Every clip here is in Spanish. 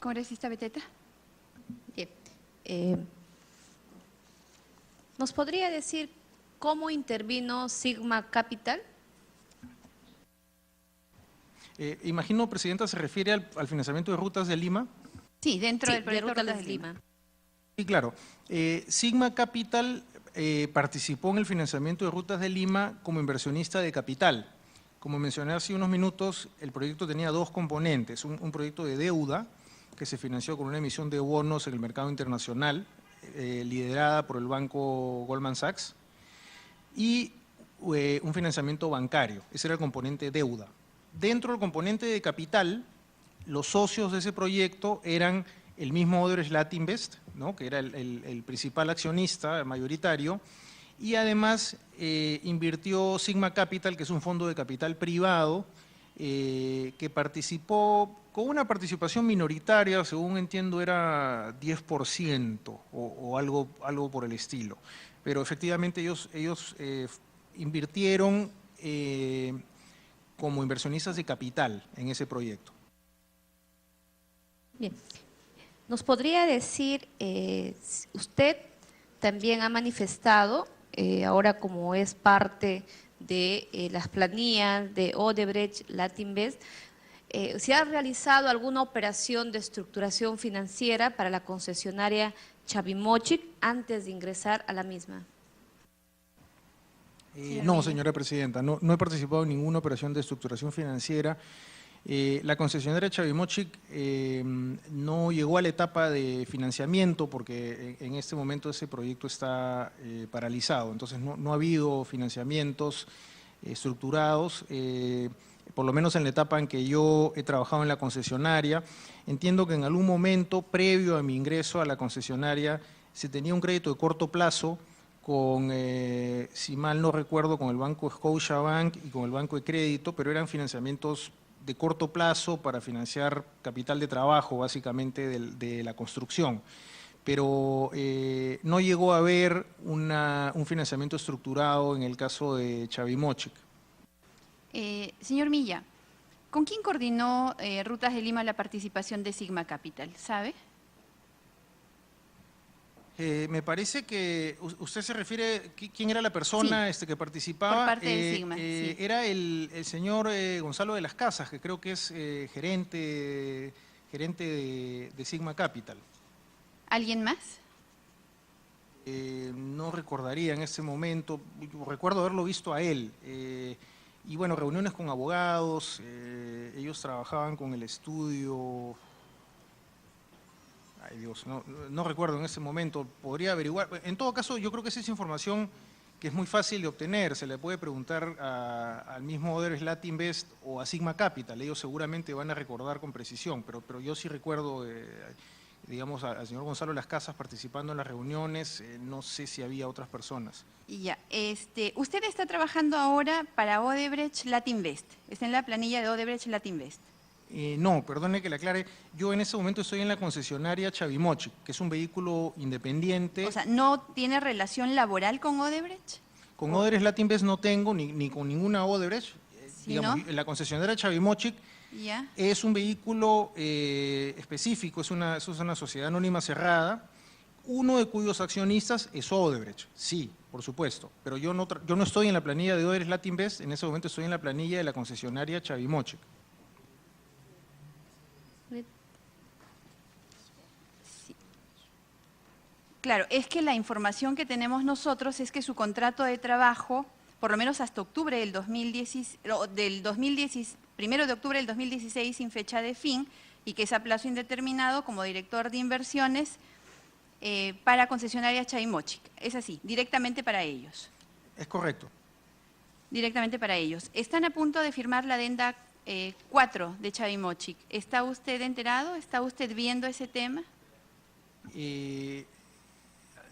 Congresista Beteta. Bien. ¿Nos podría decir cómo intervino Sigma Capital? Imagino, Presidenta, se refiere al financiamiento de Rutas de Lima. Sí, dentro del de proyecto Rutas Rutas de de Lima. Sí, claro. Sigma Capital participó en el financiamiento de Rutas de Lima como inversionista de capital. Como mencioné hace unos minutos, el proyecto tenía dos componentes. Un proyecto de deuda que se financió con una emisión de bonos en el mercado internacional, liderada por el banco Goldman Sachs, y un financiamiento bancario. Ese era el componente deuda. Dentro del componente de capital, los socios de ese proyecto eran el mismo Odebrecht Latinvest, ¿no?, que era el principal accionista mayoritario, y además invirtió Sigma Capital, que es un fondo de capital privado, que participó con una participación minoritaria, según entiendo era 10% o algo por el estilo. Pero efectivamente ellos invirtieron como inversionistas de capital en ese proyecto. Bien. ¿Nos podría decir, usted también ha manifestado, ahora como es parte de las planillas de Odebrecht Latinvest, si ha realizado alguna operación de estructuración financiera para la concesionaria Chavimochic antes de ingresar a la misma? No, señora Presidenta, no he participado en ninguna operación de estructuración financiera. La concesionaria Chavimochic no llegó a la etapa de financiamiento porque en este momento ese proyecto está paralizado, entonces no ha habido financiamientos estructurados, por lo menos en la etapa en que yo he trabajado en la concesionaria. Entiendo que en algún momento previo a mi ingreso a la concesionaria se tenía un crédito de corto plazo con, si mal no recuerdo, con el banco Scotiabank y con el banco de crédito, pero eran financiamientos de corto plazo para financiar capital de trabajo, básicamente, de la construcción. Pero no llegó a haber un financiamiento estructurado en el caso de Chavimochic. Señor Milla, ¿con quién coordinó Rutas de Lima la participación de Sigma Capital? ¿Sabe? Me parece que usted se refiere, ¿quién era la persona Sí, que participaba? por parte de Sigma, sí. Era el señor Gonzalo de las Casas, que creo que es gerente de Sigma Capital. ¿Alguien más? No recordaría en ese momento, recuerdo haberlo visto a él. Y bueno, reuniones con abogados, ellos trabajaban con el estudio. Ay Dios, no recuerdo en ese momento, podría averiguar. En todo caso, yo creo que esa es información que es muy fácil de obtener, se le puede preguntar al mismo Odebrecht Latinvest o a Sigma Capital, ellos seguramente van a recordar con precisión, pero yo sí recuerdo, digamos, al señor Gonzalo Las Casas participando en las reuniones, no sé si había otras personas. Y ya, usted está trabajando ahora para Odebrecht Latinvest, está en la planilla de Odebrecht Latinvest. No, perdone que le aclare, yo en ese momento estoy en la concesionaria Chavimochic, que es un vehículo independiente. O sea, ¿no tiene relación laboral con Odebrecht? Con Odebrecht Latinvest no tengo, ni con ninguna Odebrecht. ¿Sí, digamos, no? la concesionaria Chavimochic ¿Ya? es un vehículo específico, es una sociedad anónima cerrada, uno de cuyos accionistas es Odebrecht, sí, por supuesto, pero yo no estoy en la planilla de Odebrecht Latinvest, en ese momento estoy en la planilla de la concesionaria Chavimochic. Sí. Claro, es que la información que tenemos nosotros es que su contrato de trabajo, por lo menos hasta octubre del 2016, 1 de octubre del 2016 sin fecha de fin, y que es a plazo indeterminado como director de inversiones para concesionaria Chavimochic. Es así, directamente para ellos. Es correcto. Directamente para ellos. Están a punto de firmar la adenda 4 de Chavimochic. ¿Está usted enterado? ¿Está usted viendo ese tema?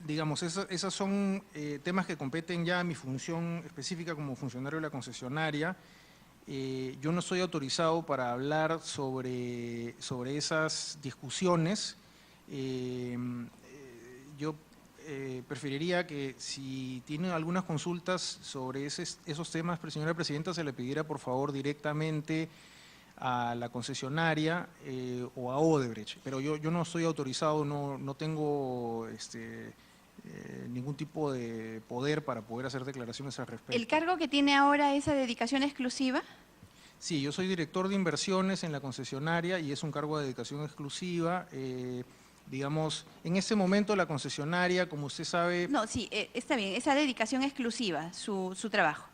Digamos, esos son temas que competen ya a mi función específica como funcionario de la concesionaria. Yo no estoy autorizado para hablar sobre esas discusiones. Yo preferiría que si tiene algunas consultas sobre esos temas, señora Presidenta, se le pidiera por favor directamente a la concesionaria o a Odebrecht, pero yo no estoy autorizado, no tengo ningún tipo de poder para poder hacer declaraciones al respecto. ¿El cargo que tiene ahora es a dedicación exclusiva? Sí, yo soy director de inversiones en la concesionaria y es un cargo de dedicación exclusiva. Digamos, en este momento la concesionaria, como usted sabe… No, sí, está bien, es a dedicación exclusiva su trabajo.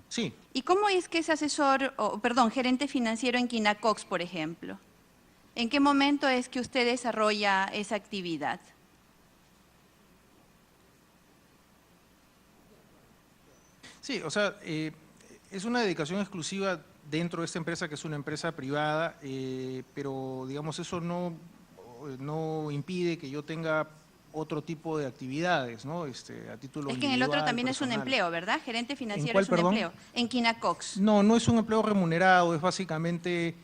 Sí, ¿Y cómo es que es asesor, perdón, gerente financiero en Quinacox, por ejemplo? ¿En qué momento es que usted desarrolla esa actividad? sí, o sea, es una dedicación exclusiva dentro de esta empresa, que es una empresa privada, pero digamos eso no impide que yo tenga otro tipo de actividades, ¿no? A título Es que en el otro individual, también es un personal. empleo, ¿verdad? Gerente financiero cuál, es un perdón? empleo. En Quinacox. No es un empleo remunerado, es básicamente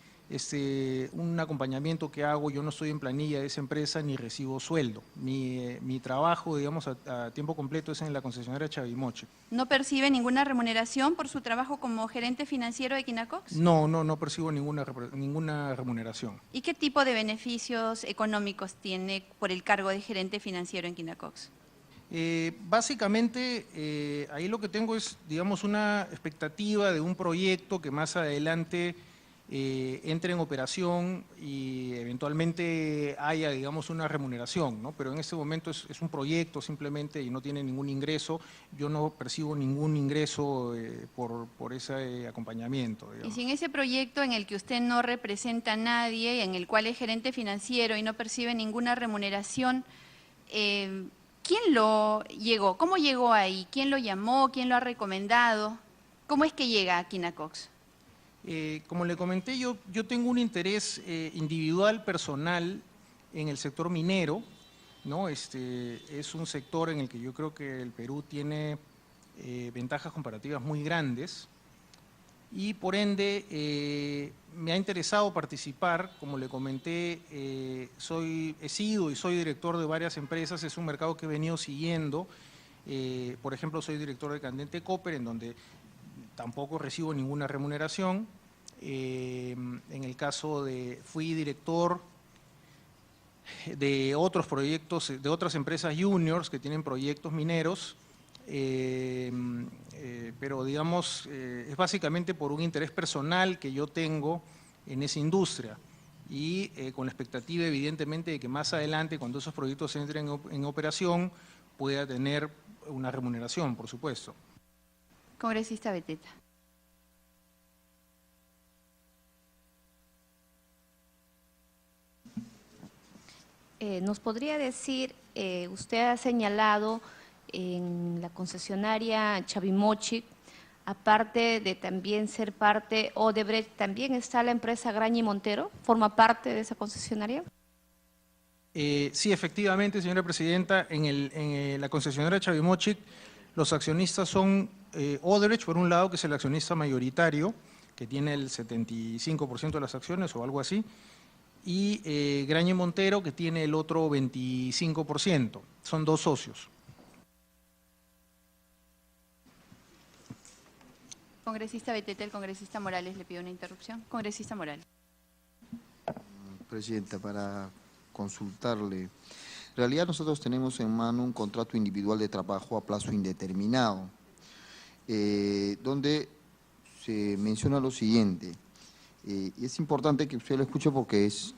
un acompañamiento que hago. Yo no estoy en planilla de esa empresa ni recibo sueldo. Mi trabajo, digamos, a tiempo completo es en la concesionaria Chavimochic. ¿No percibe ninguna remuneración por su trabajo como gerente financiero de Quinacox? No percibo ninguna remuneración. ¿Y qué tipo de beneficios económicos tiene por el cargo de gerente financiero en Quinacox? Básicamente, ahí lo que tengo es, digamos, una expectativa de un proyecto que más adelante entre en operación y eventualmente haya, digamos, una remuneración, ¿no? Pero en este momento es un proyecto simplemente y no tiene ningún ingreso. Yo no percibo ningún ingreso por ese acompañamiento, digamos. Y si en ese proyecto en el que usted no representa a nadie, en el cual es gerente financiero y no percibe ninguna remuneración, ¿quién lo llegó? ¿Cómo llegó ahí? ¿Quién lo llamó? ¿Quién lo ha recomendado? ¿Cómo es que llega a Quinacox? Como le comenté, yo tengo un interés individual, personal, en el sector minero, ¿no? Es un sector en el que yo creo que el Perú tiene ventajas comparativas muy grandes y por ende me ha interesado participar. Como le comenté, he sido y soy director de varias empresas. Es un mercado que he venido siguiendo. Por ejemplo, soy director de Candente Copper, en donde tampoco recibo ninguna remuneración. En el caso fui director de otros proyectos, de otras empresas juniors que tienen proyectos mineros, pero digamos, es básicamente por un interés personal que yo tengo en esa industria y con la expectativa evidentemente de que más adelante, cuando esos proyectos entren en operación, pueda tener una remuneración, por supuesto. Congresista Beteta. ¿Nos podría decir, usted ha señalado en la concesionaria Chavimochic, aparte de también ser parte Odebrecht, también está la empresa Graña y Montero? ¿Forma parte de esa concesionaria? Sí, efectivamente, señora presidenta, en la concesionaria Chavimochic los accionistas son Odebrecht, por un lado, que es el accionista mayoritario, que tiene el 75% de las acciones o algo así, y Graña y Montero, que tiene el otro 25%. Son dos socios. Congresista Beteta, el congresista Morales le pide una interrupción. Congresista Morales. Presidenta, para consultarle. En realidad nosotros tenemos en mano un contrato individual de trabajo a plazo indeterminado, donde se menciona lo siguiente, y es importante que usted lo escuche porque es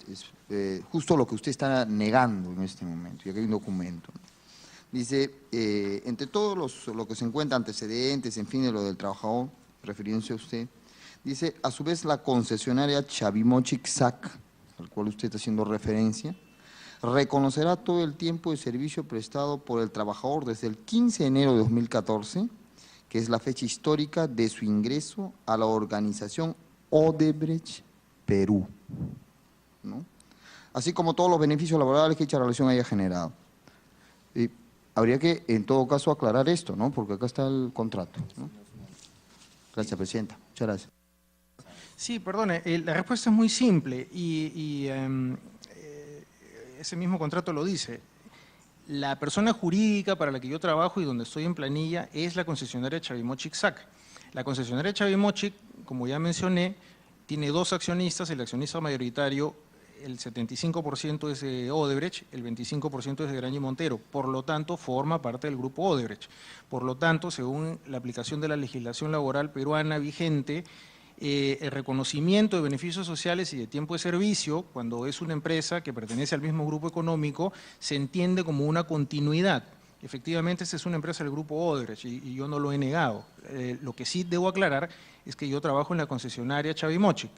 justo lo que usted está negando en este momento, y aquí hay un documento. Dice, entre todos lo que se encuentra, antecedentes, en fin, de lo del trabajador, refiriéndose a usted, dice, a su vez la concesionaria Chavimochic SAC, al cual usted está haciendo referencia, reconocerá todo el tiempo de servicio prestado por el trabajador desde el 15 de enero de 2014, que es la fecha histórica de su ingreso a la organización Odebrecht Perú, ¿no? Así como todos los beneficios laborales que dicha relación haya generado. Habría que, en todo caso, aclarar esto, ¿no? Porque acá está el contrato, ¿no? Gracias, Presidenta. Muchas gracias. Sí, perdone, la respuesta es muy simple y ese mismo contrato lo dice. La persona jurídica para la que yo trabajo y donde estoy en planilla es la concesionaria Chavimochic SAC. La concesionaria Chavimochic, como ya mencioné, tiene dos accionistas, el accionista mayoritario, el 75% es de Odebrecht, el 25% es de Graña y Montero, por lo tanto forma parte del grupo Odebrecht. Por lo tanto, según la aplicación de la legislación laboral peruana vigente, el reconocimiento de beneficios sociales y de tiempo de servicio, cuando es una empresa que pertenece al mismo grupo económico, se entiende como una continuidad. Efectivamente, esta es una empresa del grupo Odebrecht y yo no lo he negado. Lo que sí debo aclarar es que yo trabajo en la concesionaria Chavimochic.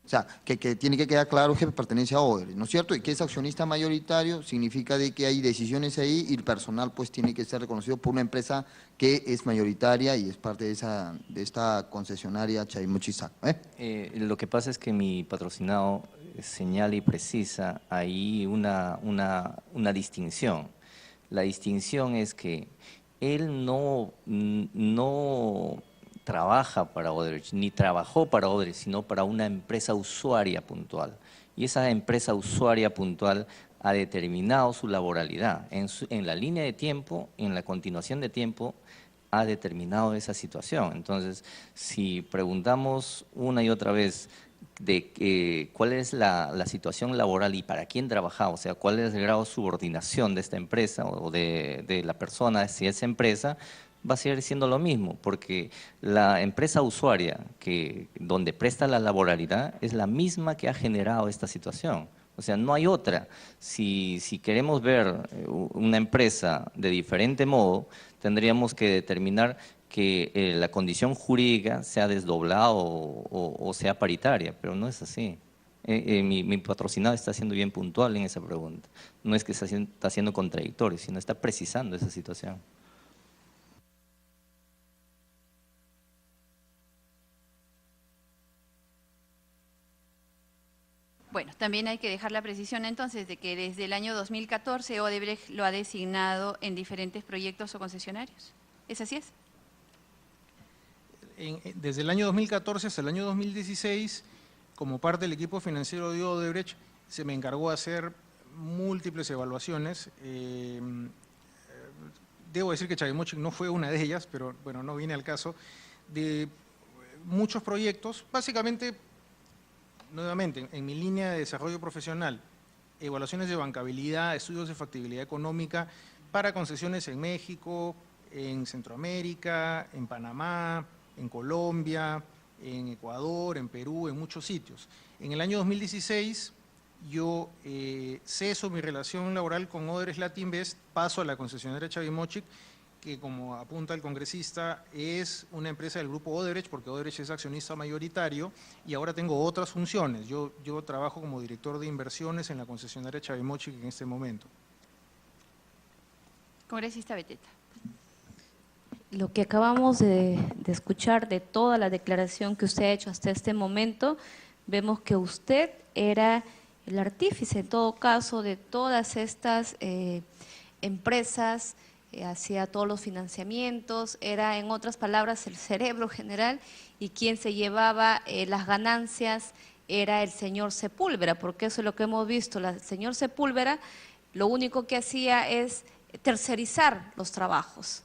O sea, que tiene que quedar claro que pertenece a Odebrecht, ¿no es cierto? Y que es accionista mayoritario significa de que hay decisiones ahí y el personal pues tiene que ser reconocido por una empresa que es mayoritaria y es parte de esta concesionaria Chavimochic S.A. Lo que pasa es que mi patrocinado señala y precisa ahí una distinción. La distinción es que él no trabaja para Odebrecht, ni trabajó para Odebrecht, sino para una empresa usuaria puntual. Y esa empresa usuaria puntual ha determinado su laboralidad. En la línea de tiempo, en la continuación de tiempo, ha determinado esa situación. Entonces, si preguntamos una y otra vez de cuál es la situación laboral y para quién trabajaba, o sea, cuál es el grado de subordinación de esta empresa o de la persona hacia esa empresa, va a seguir siendo lo mismo, porque la empresa usuaria donde presta la laboralidad es la misma que ha generado esta situación. O sea, no hay otra. Si queremos ver una empresa de diferente modo, tendríamos que determinar que la condición jurídica sea desdoblada o sea paritaria, pero no es así. Mi patrocinado está siendo bien puntual en esa pregunta. No es que está siendo contradictorio, sino está precisando esa situación. Bueno, también hay que dejar la precisión entonces de que desde el año 2014 Odebrecht lo ha designado en diferentes proyectos o concesionarios. ¿Es así? Desde el año 2014 hasta el año 2016, como parte del equipo financiero de Odebrecht, se me encargó de hacer múltiples evaluaciones. Debo decir que Chavimochic no fue una de ellas, pero bueno, no viene al caso, de muchos proyectos, básicamente, nuevamente, en mi línea de desarrollo profesional, evaluaciones de bancabilidad, estudios de factibilidad económica para concesiones en México, en Centroamérica, en Panamá, en Colombia, en Ecuador, en Perú, en muchos sitios. En el año 2016 yo ceso mi relación laboral con Odebrecht Latinvest, paso a la concesionaria Chavimochic, que como apunta el congresista es una empresa del grupo Odebrecht, porque Odebrecht es accionista mayoritario, y ahora tengo otras funciones. Yo trabajo como director de inversiones en la concesionaria Chavimochic en este momento. Congresista Beteta. Lo que acabamos de escuchar de toda la declaración que usted ha hecho hasta este momento, vemos que usted era el artífice, en todo caso, de todas estas empresas, hacía todos los financiamientos, era, en otras palabras, el cerebro general, y quien se llevaba las ganancias era el señor Sepúlveda, porque eso es lo que hemos visto. El señor Sepúlveda lo único que hacía es tercerizar los trabajos.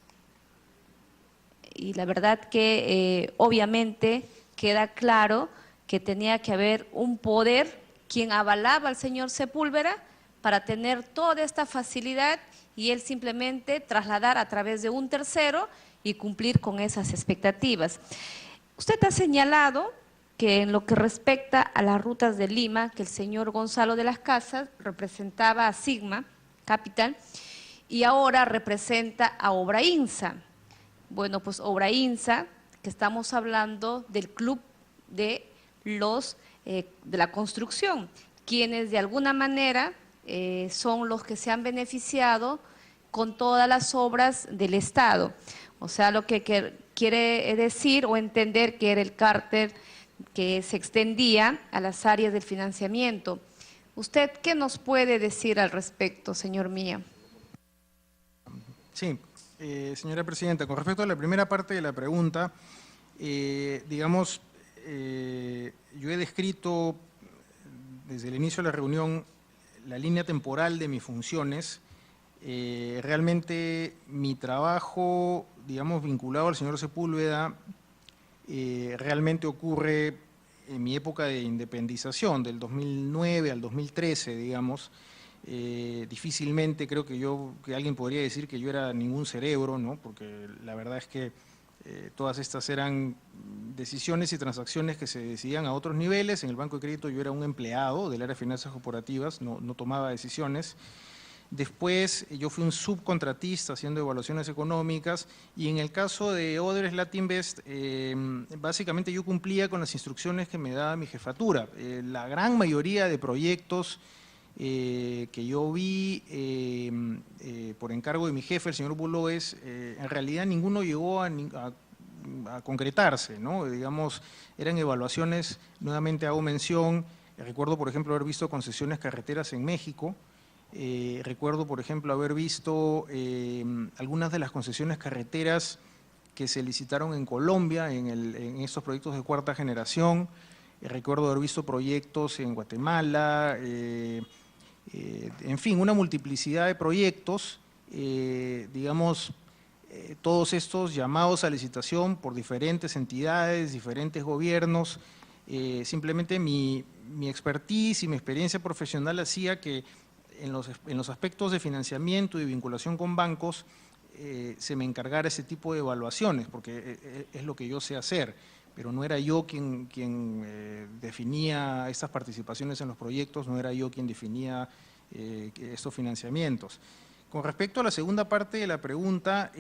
Y la verdad que obviamente queda claro que tenía que haber un poder quien avalaba al señor Sepúlveda para tener toda esta facilidad y él simplemente trasladar a través de un tercero y cumplir con esas expectativas. Usted ha señalado que en lo que respecta a las rutas de Lima, que el señor Gonzalo de las Casas representaba a Sigma Capital y ahora representa a Obrainsa. Bueno, pues Obrainsa, que estamos hablando del club de la construcción, quienes de alguna manera son los que se han beneficiado con todas las obras del Estado. O sea, lo que quiere decir o entender que era el cártel que se extendía a las áreas del financiamiento. ¿Usted qué nos puede decir al respecto, señor Mía? Sí, señora presidenta, con respecto a la primera parte de la pregunta, digamos, yo he descrito desde el inicio de la reunión la línea temporal de mis funciones. Realmente mi trabajo, digamos, vinculado al señor Sepúlveda, realmente ocurre en mi época de independización, del 2009 al 2013, digamos. Difícilmente creo que alguien podría decir que yo era ningún cerebro, ¿no? Porque la verdad es que todas estas eran decisiones y transacciones que se decidían a otros niveles. En el Banco de Crédito yo era un empleado del área de finanzas corporativas, no tomaba decisiones. Después yo fui un subcontratista haciendo evaluaciones económicas, y en el caso de Odebrecht Latinvest, básicamente yo cumplía con las instrucciones que me daba mi jefatura. La gran mayoría de proyectos que yo vi por encargo de mi jefe, el señor Buloes, en realidad ninguno llegó a concretarse, ¿no? Digamos, eran evaluaciones, nuevamente hago mención, recuerdo por ejemplo haber visto concesiones carreteras en México, recuerdo por ejemplo haber visto algunas de las concesiones carreteras que se licitaron en Colombia en estos proyectos de cuarta generación, recuerdo haber visto proyectos en Guatemala, en fin, una multiplicidad de proyectos, digamos, todos estos llamados a licitación por diferentes entidades, diferentes gobiernos. Simplemente mi expertise y mi experiencia profesional hacía que en los aspectos de financiamiento y vinculación con bancos se me encargara ese tipo de evaluaciones, porque es lo que yo sé hacer, pero no era yo quien definía estas participaciones en los proyectos, no era yo quien definía estos financiamientos. Con respecto a la segunda parte de la pregunta,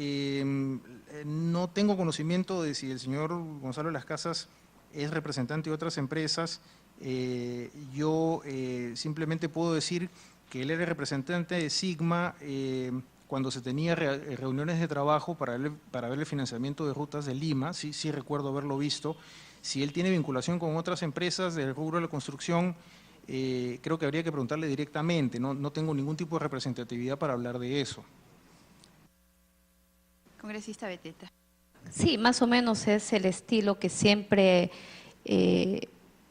no tengo conocimiento de si el señor Gonzalo de las Casas es representante de otras empresas. Yo simplemente puedo decir que él era representante de Sigma cuando se tenía reuniones de trabajo para ver el financiamiento de rutas de Lima, sí recuerdo haberlo visto. Si él tiene vinculación con otras empresas del rubro de la construcción, creo que habría que preguntarle directamente, no tengo ningún tipo de representatividad para hablar de eso. Congresista Beteta. Sí, más o menos es el estilo que siempre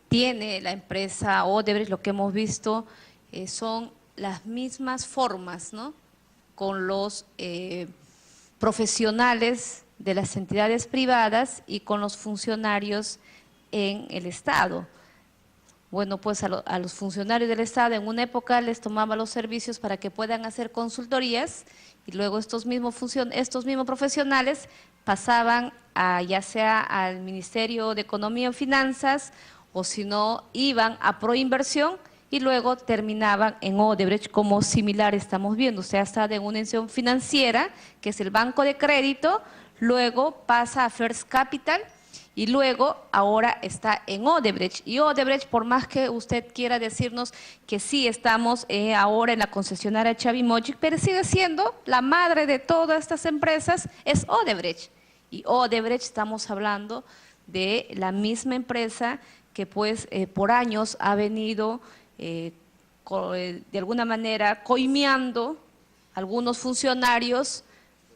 tiene la empresa Odebrecht. Lo que hemos visto son las mismas formas, ¿no?, con los profesionales de las entidades privadas y con los funcionarios en el Estado. Bueno, pues a los funcionarios del Estado en una época les tomaba los servicios para que puedan hacer consultorías, y luego estos mismos profesionales pasaban ya sea al Ministerio de Economía y Finanzas, o si no, iban a Proinversión y luego terminaban en Odebrecht, como similar estamos viendo. O sea, está en una institución financiera, que es el Banco de Crédito, luego pasa a First Capital y luego ahora está en Odebrecht. Y Odebrecht, por más que usted quiera decirnos que sí estamos ahora en la concesionaria Chavimochic, pero sigue siendo la madre de todas estas empresas, es Odebrecht. Y Odebrecht, estamos hablando de la misma empresa que pues por años ha venido de alguna manera coimeando algunos funcionarios,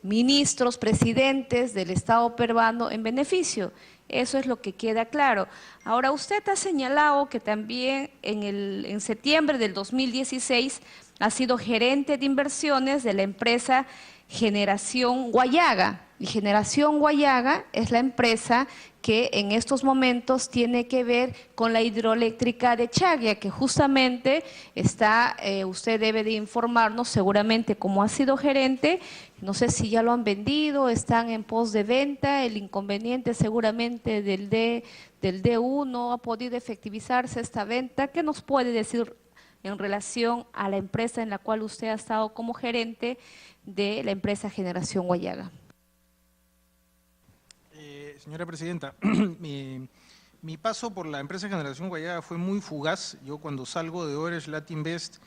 ministros, presidentes del Estado peruano en beneficio. Eso es lo que queda claro. Ahora, usted ha señalado que también en septiembre del 2016 ha sido gerente de inversiones de la empresa Generación Guayaga. Y Generación Guayaga es la empresa que en estos momentos tiene que ver con la hidroeléctrica de Chagua, que justamente está, usted debe de informarnos seguramente cómo ha sido gerente, no sé si ya lo han vendido, están en pos de venta, el inconveniente seguramente del DU no ha podido efectivizarse esta venta. ¿Qué nos puede decir en relación a la empresa en la cual usted ha estado como gerente de la empresa Generación Guayaga? Señora Presidenta, mi paso por la empresa Generación Guayaga fue muy fugaz. Yo cuando salgo de Odebrecht Latinvest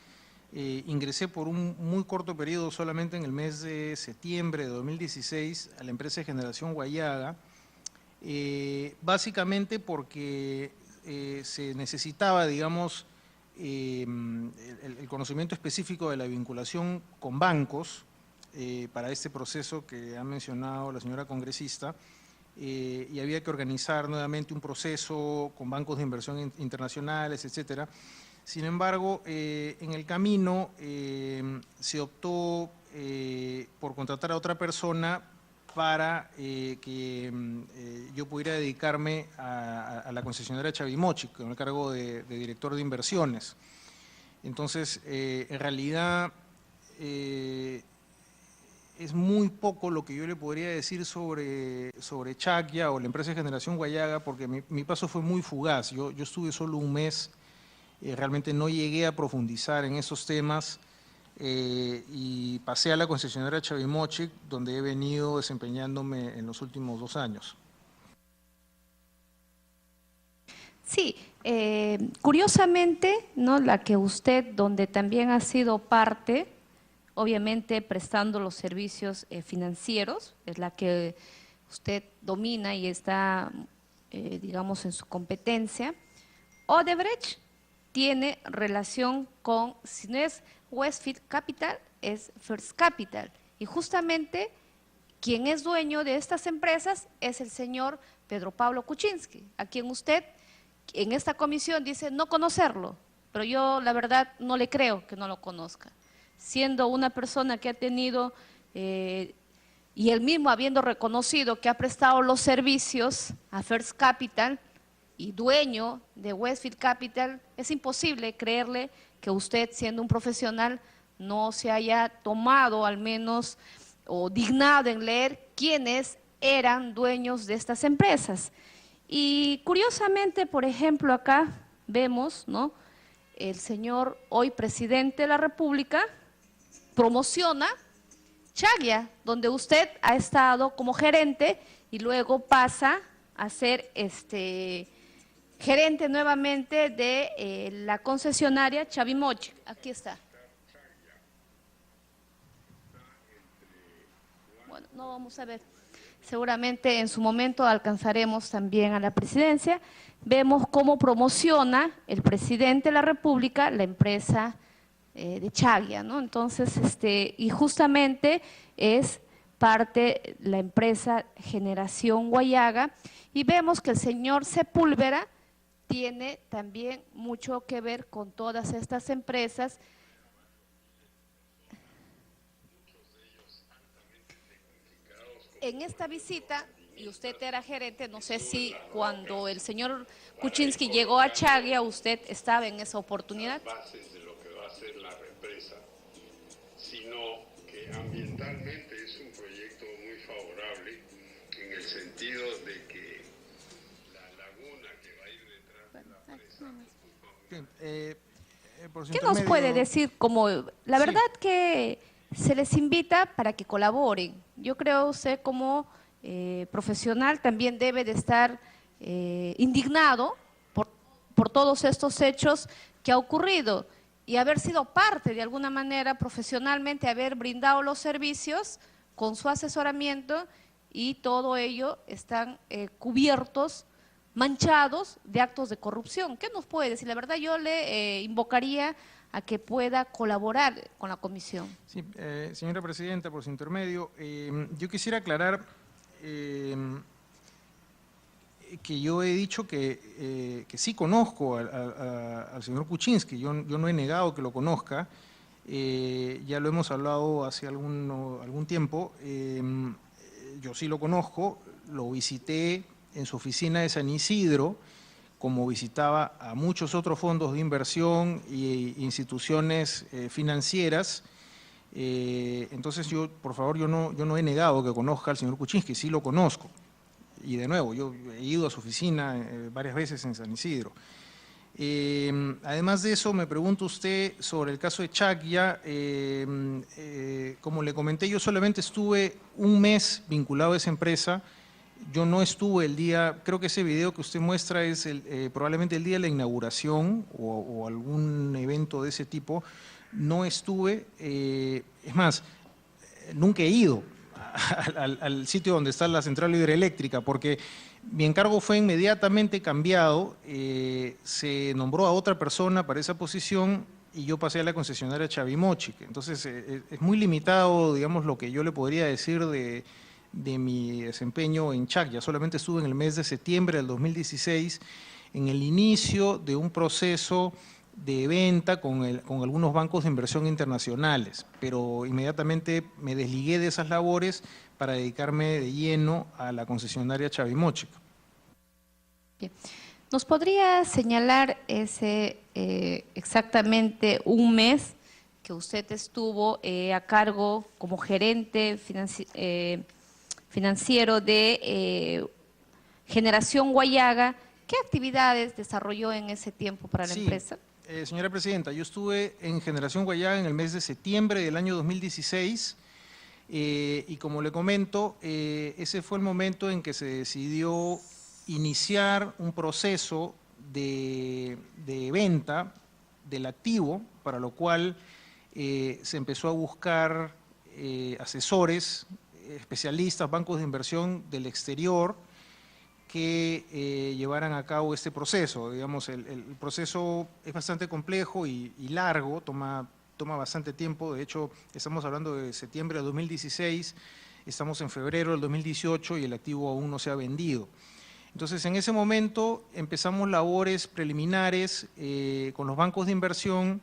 ingresé por un muy corto periodo, solamente en el mes de septiembre de 2016, a la empresa Generación Guayaga, básicamente porque se necesitaba, digamos, el conocimiento específico de la vinculación con bancos para este proceso que ha mencionado la señora congresista. Y había que organizar nuevamente un proceso con bancos de inversión internacionales, etcétera. Sin embargo, en el camino se optó por contratar a otra persona para que yo pudiera dedicarme a la concesionaria Chavimochic con el cargo de director de inversiones. Entonces, en realidad, es muy poco lo que yo le podría decir sobre Chacya o la empresa de generación Huallaga, porque mi paso fue muy fugaz. Yo estuve solo un mes, realmente no llegué a profundizar en esos temas y pasé a la concesionaria Chavimochic, donde he venido desempeñándome en los últimos 2 años. Sí, curiosamente, ¿no? La que usted, donde también ha sido parte, obviamente prestando los servicios financieros, es la que usted domina y está, digamos, en su competencia. Odebrecht tiene relación con, si no es Westfield Capital, es First Capital. Y justamente quien es dueño de estas empresas es el señor Pedro Pablo Kuczynski, a quien usted en esta comisión dice no conocerlo, pero yo la verdad no le creo que no lo conozca. Siendo una persona que ha tenido, y él mismo habiendo reconocido que ha prestado los servicios a First Capital y dueño de Westfield Capital, es imposible creerle que usted, siendo un profesional, no se haya tomado al menos o dignado en leer quiénes eran dueños de estas empresas. Y curiosamente, por ejemplo, acá vemos, ¿no?, el señor hoy presidente de la República promociona Chacya, donde usted ha estado como gerente y luego pasa a ser gerente nuevamente de la concesionaria Chavimochic. Aquí está. Bueno, no vamos a ver. Seguramente en su momento alcanzaremos también a la presidencia. Vemos cómo promociona el presidente de la República la empresa de Chacya, ¿no? Entonces, y justamente es parte la empresa Generación Huallaga, y vemos que el señor Sepúlveda tiene también mucho que ver con todas estas empresas. En esta visita, y usted era gerente, no sé si cuando el señor Kuczynski llegó a Chacya, usted estaba en esa oportunidad. Bases de lo que va a ser la represa, sino que ambientalmente es un proyecto muy favorable en el sentido de que la laguna que va a ir detrás de la presa. ¿Qué nos puede decir? Como la verdad que se les invita para que colaboren. Yo creo usted como profesional también debe de estar indignado por todos estos hechos que ha ocurrido y haber sido parte de alguna manera profesionalmente, haber brindado los servicios con su asesoramiento, y todo ello están cubiertos, manchados de actos de corrupción. ¿Qué nos puede decir? La verdad yo le invocaría a que pueda colaborar con la comisión. Sí, señora presidenta, por su intermedio, yo quisiera aclarar que yo he dicho que sí conozco al señor Kuczynski. Yo no he negado que lo conozca, ya lo hemos hablado hace algún tiempo. Yo sí lo conozco, lo visité en su oficina de San Isidro, como visitaba a muchos otros fondos de inversión e instituciones financieras. Entonces, por favor, yo no he negado que conozca al señor Kuczynski, sí lo conozco. Y de nuevo, yo he ido a su oficina varias veces en San Isidro. Además de eso, me pregunta usted sobre el caso de Chacya. Como le comenté, yo solamente estuve un mes vinculado a esa empresa. Yo no estuve el día, creo que ese video que usted muestra es probablemente el día de la inauguración o algún evento de ese tipo. No estuve, es más, nunca he ido al sitio donde está la central hidroeléctrica, porque mi encargo fue inmediatamente cambiado, se nombró a otra persona para esa posición y yo pasé a la concesionaria Chavimochic. Entonces, es muy limitado, digamos, lo que yo le podría decir de mi desempeño en Chacya. Solamente estuve en el mes de septiembre del 2016 en el inicio de un proceso de venta con algunos bancos de inversión internacionales, pero inmediatamente me desligué de esas labores para dedicarme de lleno a la concesionaria Chavimochic. Bien. ¿Nos podría señalar exactamente un mes que usted estuvo a cargo como gerente financiero de Generación Guayaga? ¿Qué actividades desarrolló en ese tiempo para la empresa? Señora Presidenta, yo estuve en Generación Guayaga en el mes de septiembre del año 2016 y como le comento, ese fue el momento en que se decidió iniciar un proceso de venta del activo, para lo cual se empezó a buscar asesores, especialistas, bancos de inversión del exterior que llevaran a cabo este proceso. Digamos, el proceso es bastante complejo y largo, toma bastante tiempo. De hecho, estamos hablando de septiembre de 2016, estamos en febrero del 2018 y el activo aún no se ha vendido. Entonces, en ese momento empezamos labores preliminares con los bancos de inversión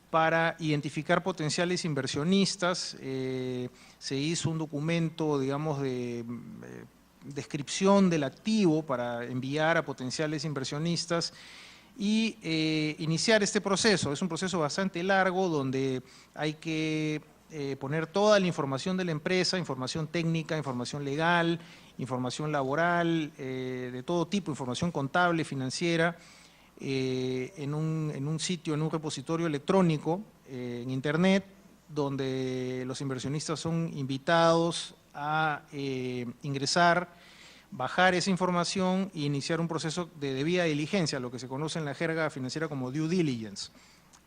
para identificar potenciales inversionistas. Se hizo un documento, digamos, de descripción del activo para enviar a potenciales inversionistas y iniciar este proceso. Es un proceso bastante largo donde hay que poner toda la información de la empresa, información técnica, información legal, información laboral, de todo tipo, información contable, financiera, en un sitio, en un repositorio electrónico, en internet, donde los inversionistas son invitados a ingresar, bajar esa información e iniciar un proceso de debida diligencia, lo que se conoce en la jerga financiera como due diligence.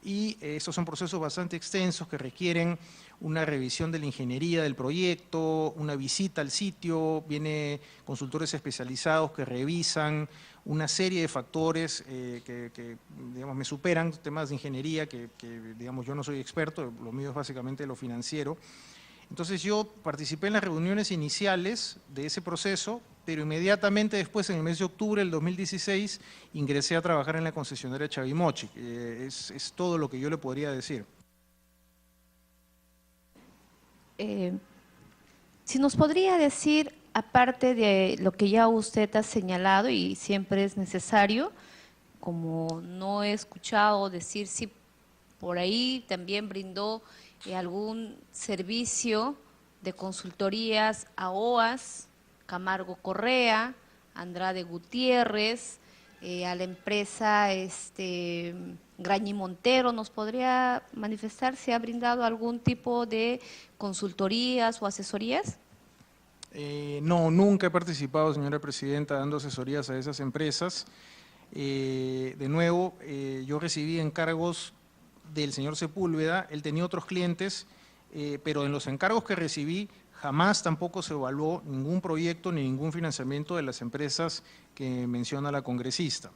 Y estos son procesos bastante extensos que requieren una revisión de la ingeniería del proyecto, una visita al sitio, vienen consultores especializados que revisan una serie de factores que digamos, me superan, temas de ingeniería que digamos, yo no soy experto, lo mío es básicamente lo financiero. Entonces yo participé en las reuniones iniciales de ese proceso, pero inmediatamente después, en el mes de octubre del 2016, ingresé a trabajar en la concesionaria Chavimochic. Es todo lo que yo le podría decir. Si nos podría decir, aparte de lo que ya usted ha señalado y siempre es necesario, como no he escuchado decir si por ahí también brindó algún servicio de consultorías a OAS, Camargo Correa, Andrade Gutiérrez, a la empresa Grañi Montero. ¿Nos podría manifestar si ha brindado algún tipo de consultorías o asesorías? No, nunca he participado, señora Presidenta, dando asesorías a esas empresas. De nuevo, yo recibí encargos del señor Sepúlveda, él tenía otros clientes, pero en los encargos que recibí jamás tampoco se evaluó ningún proyecto ni ningún financiamiento de las empresas que menciona la congresista.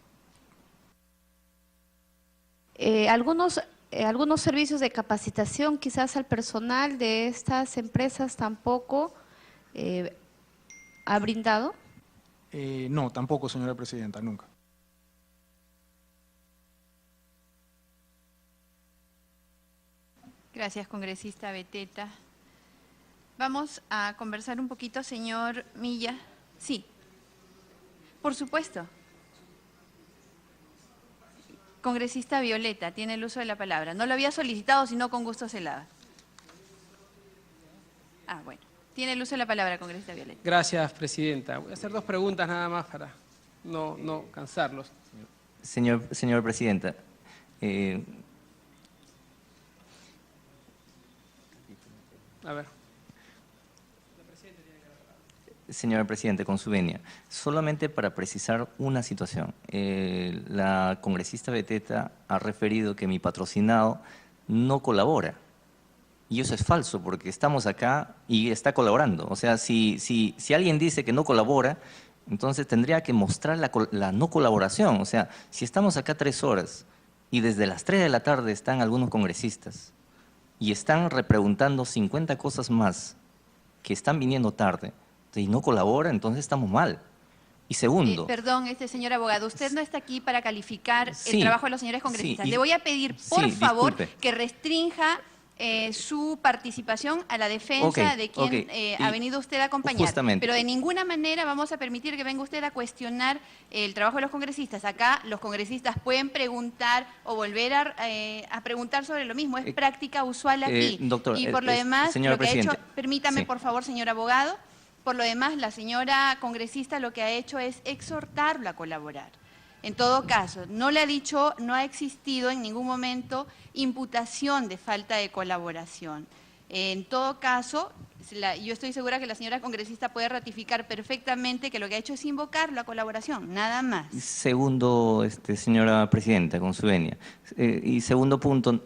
Algunos servicios de capacitación quizás al personal de estas empresas tampoco ha brindado. No, tampoco, señora Presidenta, nunca. Gracias, congresista Beteta. Vamos a conversar un poquito, señor Milla. Sí, por supuesto. Congresista Violeta, tiene el uso de la palabra. No lo había solicitado, sino con gusto se la da. Ah, bueno. Tiene el uso de la palabra, congresista Violeta. Gracias, presidenta. Voy a hacer dos preguntas nada más para no cansarlos. Señor presidenta, a ver. Señora Presidenta, con su venia, solamente para precisar una situación. La congresista Beteta ha referido que mi patrocinado no colabora. Y eso es falso, porque estamos acá y está colaborando. O sea, si alguien dice que no colabora, entonces tendría que mostrar la no colaboración. O sea, si estamos acá 3 horas y desde las 3 de la tarde están algunos congresistas y están repreguntando 50 cosas más que están viniendo tarde y no colabora, entonces estamos mal. Y segundo… perdón, señor abogado, usted no está aquí para calificar Sí, el trabajo de los señores congresistas. sí, Le voy a pedir, por sí, favor, disculpe. que restrinja su participación a la defensa Ok, de quien ok. ha Y venido usted a acompañar. justamente. Pero de ninguna manera vamos a permitir que venga usted a cuestionar el trabajo de los congresistas. Acá los congresistas pueden preguntar o volver a preguntar sobre lo mismo. Es práctica usual aquí. doctor, y por lo demás, señor lo que ha hecho, presidente. permítame Sí. por favor, señor abogado, por lo demás, la señora congresista lo que ha hecho es exhortarlo a colaborar. En todo caso, no le ha dicho, no ha existido en ningún momento imputación de falta de colaboración. En todo caso, yo estoy segura que la señora congresista puede ratificar perfectamente que lo que ha hecho es invocar la colaboración, nada más. Segundo, señora presidenta, con su venia. Y segundo punto,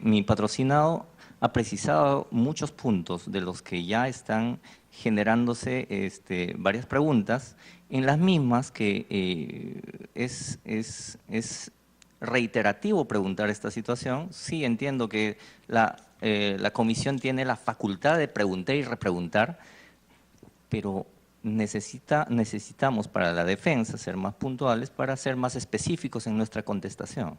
mi patrocinado ha precisado muchos puntos de los que ya están generándose varias preguntas, en las mismas que es reiterativo preguntar esta situación. Sí, entiendo que la comisión tiene la facultad de preguntar y repreguntar, pero necesitamos para la defensa ser más puntuales para ser más específicos en nuestra contestación.